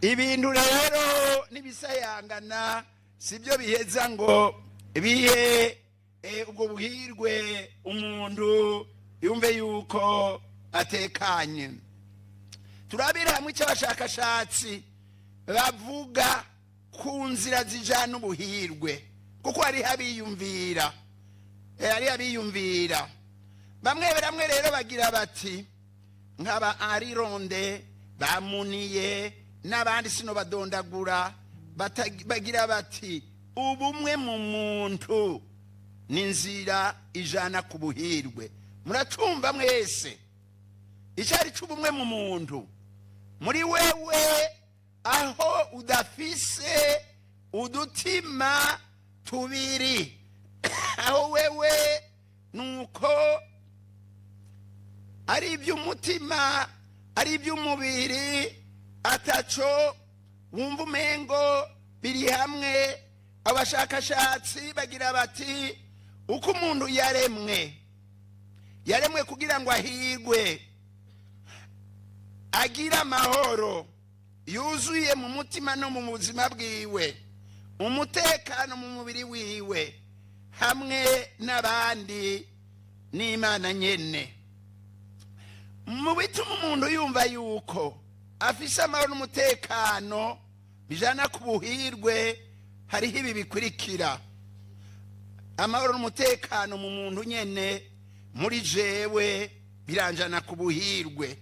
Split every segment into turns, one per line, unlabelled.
ibintu rero n'ibisayangana sibyo biheza ngo bihe ubwo buhirwe umuntu yumve yuko atekanye. Turabira hamwe icy'abashakashatsi bavuga ku nzira zijana ubuhirwe, kuko hari abiyumvira bamwe rero bagira bati nk'aba Arironde bamuniye n'abandi sino badondagura bagira bati ubumwe mu muntu n'inzira ijana ku buhirwe. Muratumva mwese icyari cy'ubumwe mu muntu? Muri wewe aho udafise udutima tubiri, aho wewe nuko ari iby'umutima ari iby'umubiri ataco wumva umengo biri hamwe. Abashakashatsi bagira bati uko umuntu yaremwe kugira ngo ahigwe, agira amahoro yuzuye mu mutima no mu buzima bwiwe, umutekano mu mubiri wiwe hamwe n'abandi n'Imana nyene. Mu bituma umuntu yumva yuko afise amahoro n'umutekano bijana ku buhirwe hariho ibi bikurikira. Amahoro n'umutekano mu muntu nyene muri jewe biranjana ku buhirwe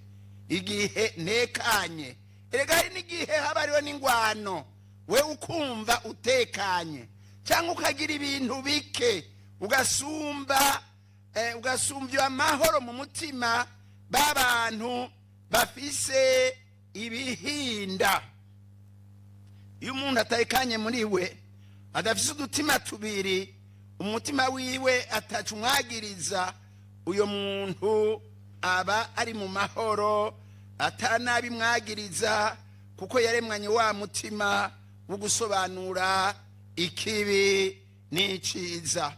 igihe ntekanye. Erega hari n'igihe haba hariho n'ingwano, we ukumva utekanye cyangwa ukagira ibintu bike ugasumbya amahoro mu mutima b'abantu bafise ibihinda. Iyo umuntu atekanye muri we adafise udutima tubiri, umutima wiwe atacumwagiriza, uyo muntu aba ari mu mahoro atanabi mwagiriza, kuko yaremwanye wa mutima wo gusobanura ikibi n'iciza.